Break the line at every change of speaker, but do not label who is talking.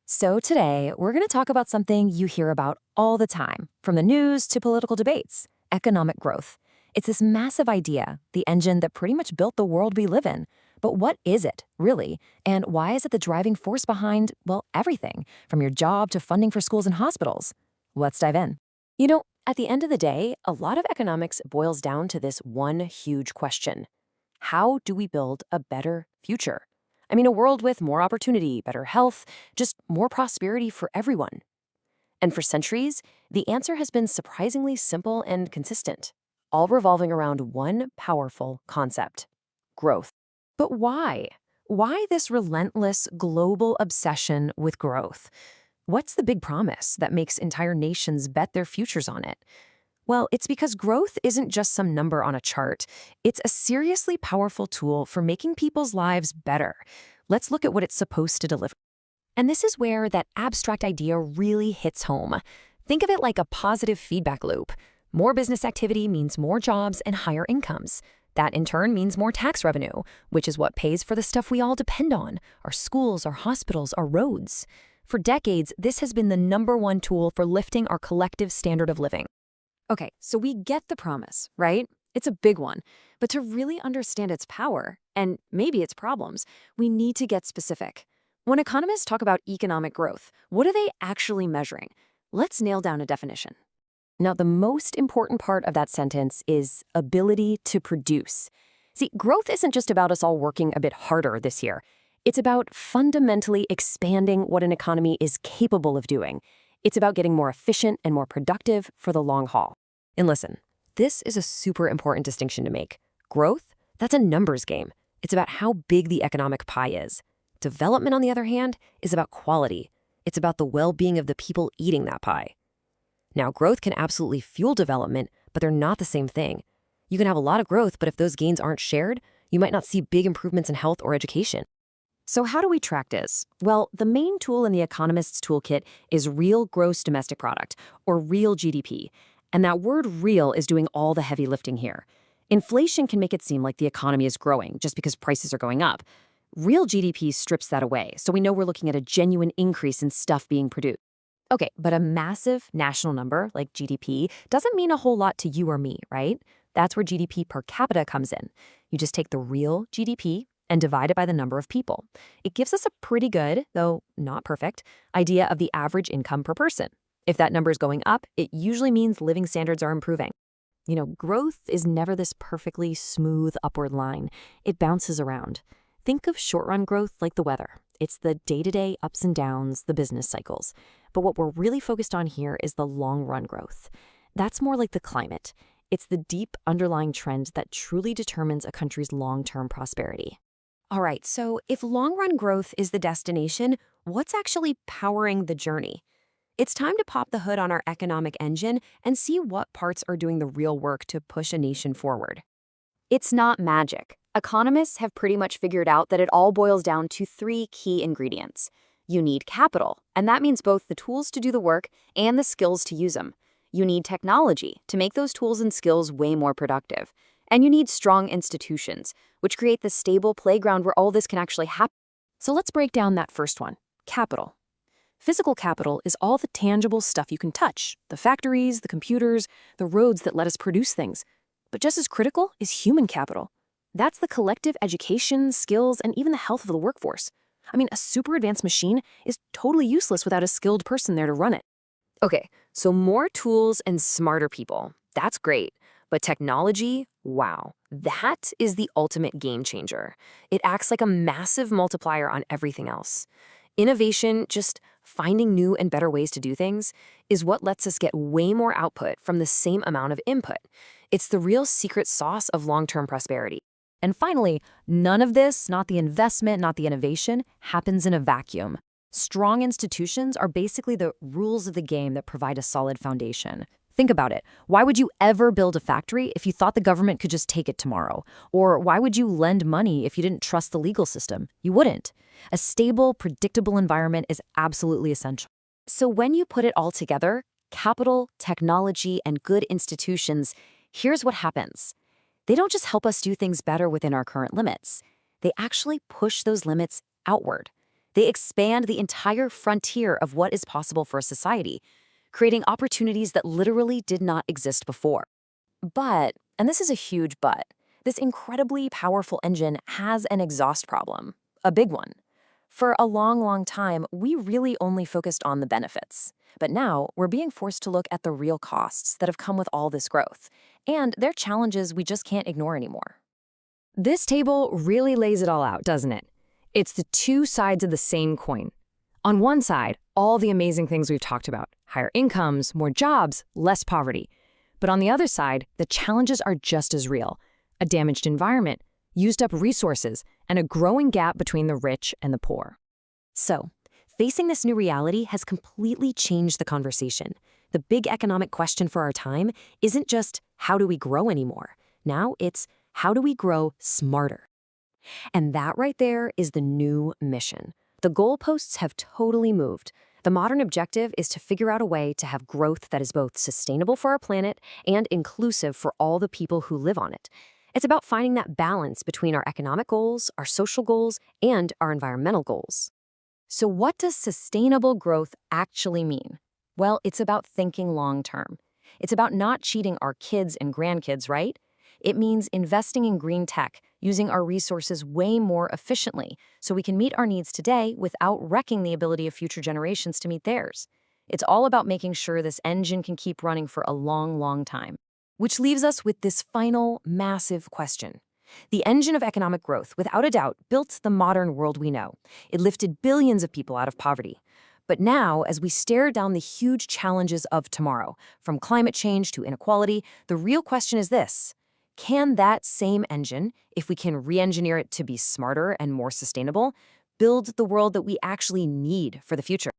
So today, we're going to talk about something you hear about all the time, from the news to political debates: economic growth. It's this massive idea, the engine that pretty much built the world we live in. But what is it, really? And why is it the driving force behind, well, everything, from your job to funding for schools and hospitals? Let's dive in. At the end of the day, a lot of economics boils down to this one huge question: how do we build a better future? A world with more opportunity, better health, just more prosperity for everyone. And for centuries, the answer has been surprisingly simple and consistent, all revolving around one powerful concept: growth. But why? Why this relentless global obsession with growth? What's the big promise that makes entire nations bet their futures on it? Well, it's because growth isn't just some number on a chart. It's a seriously powerful tool for making people's lives better. Let's look at what it's supposed to deliver. And this is where that abstract idea really hits home. Think of it like a positive feedback loop. More business activity means more jobs and higher incomes. That in turn means more tax revenue, which is what pays for the stuff we all depend on: our schools, our hospitals, our roads. For decades, this has been the #1 tool for lifting our collective standard of living. Okay, so we get the promise, right? It's a big one. But to really understand its power, and maybe its problems, we need to get specific. When economists talk about economic growth, what are they actually measuring? Let's nail down a definition. Now, the most important part of that sentence is ability to produce. See, growth isn't just about us all working a bit harder this year. It's about fundamentally expanding what an economy is capable of doing. It's about getting more efficient and more productive for the long haul. And listen, this is a super important distinction to make. Growth, that's a numbers game. It's about how big the economic pie is. Development, on the other hand, is about quality. It's about the well-being of the people eating that pie. Now, growth can absolutely fuel development, but they're not the same thing. You can have a lot of growth, but if those gains aren't shared, you might not see big improvements in health or education. So how do we track this? Well, the main tool in the economist's toolkit is real gross domestic product, or real GDP. And that word real is doing all the heavy lifting here. Inflation can make it seem like the economy is growing just because prices are going up. Real GDP strips that away, so we know we're looking at a genuine increase in stuff being produced. Okay, but a massive national number like GDP doesn't mean a whole lot to you or me, right? That's where GDP per capita comes in. You just take the real GDP and divide it by the number of people. It gives us a pretty good, though not perfect, idea of the average income per person. If that number is going up, it usually means living standards are improving. Growth is never this perfectly smooth upward line. It bounces around. Think of short-run growth like the weather. It's the day-to-day ups and downs, the business cycles. But what we're really focused on here is the long-run growth. That's more like the climate. It's the deep underlying trend that truly determines a country's long-term prosperity. All right, so if long-run growth is the destination, what's actually powering the journey? It's time to pop the hood on our economic engine and see what parts are doing the real work to push a nation forward. It's not magic. Economists have pretty much figured out that it all boils down to 3 key ingredients. You need capital, and that means both the tools to do the work and the skills to use them. You need technology to make those tools and skills way more productive. And you need strong institutions, which create the stable playground where all this can actually happen. So let's break down that first one: capital. Physical capital is all the tangible stuff you can touch: the factories, the computers, the roads that let us produce things. But just as critical is human capital. That's the collective education, skills, and even the health of the workforce. A super advanced machine is totally useless without a skilled person there to run it. Okay, so more tools and smarter people. That's great. But technology, wow, that is the ultimate game changer. It acts like a massive multiplier on everything else. Innovation, just finding new and better ways to do things, is what lets us get way more output from the same amount of input. It's the real secret sauce of long-term prosperity. And finally, none of this, not the investment, not the innovation, happens in a vacuum. Strong institutions are basically the rules of the game that provide a solid foundation. Think about it. Why would you ever build a factory if you thought the government could just take it tomorrow? Or why would you lend money if you didn't trust the legal system? You wouldn't. A stable, predictable environment is absolutely essential. So when you put it all together, capital, technology, and good institutions, here's what happens. They don't just help us do things better within our current limits. They actually push those limits outward. They expand the entire frontier of what is possible for a society, creating opportunities that literally did not exist before. But, and this is a huge but, this incredibly powerful engine has an exhaust problem, a big one. For a long, long time, we really only focused on the benefits. But now, we're being forced to look at the real costs that have come with all this growth, and they're challenges we just can't ignore anymore.
This table really lays it all out, doesn't it? It's the two sides of the same coin. On one side, all the amazing things we've talked about: higher incomes, more jobs, less poverty. But on the other side, the challenges are just as real: a damaged environment, used up resources, and a growing gap between the rich and the poor.
So, facing this new reality has completely changed the conversation. The big economic question for our time isn't just how do we grow anymore? Now it's how do we grow smarter? And that right there is the new mission. The goalposts have totally moved. The modern objective is to figure out a way to have growth that is both sustainable for our planet and inclusive for all the people who live on it. It's about finding that balance between our economic goals, our social goals, and our environmental goals. So what does sustainable growth actually mean? Well, it's about thinking long term. It's about not cheating our kids and grandkids, right? It means investing in green tech, using our resources way more efficiently so we can meet our needs today without wrecking the ability of future generations to meet theirs. It's all about making sure this engine can keep running for a long, long time. Which leaves us with this final, massive question. The engine of economic growth, without a doubt, built the modern world we know. It lifted billions of people out of poverty. But now, as we stare down the huge challenges of tomorrow, from climate change to inequality, the real question is this: can that same engine, if we can re-engineer it to be smarter and more sustainable, build the world that we actually need for the future?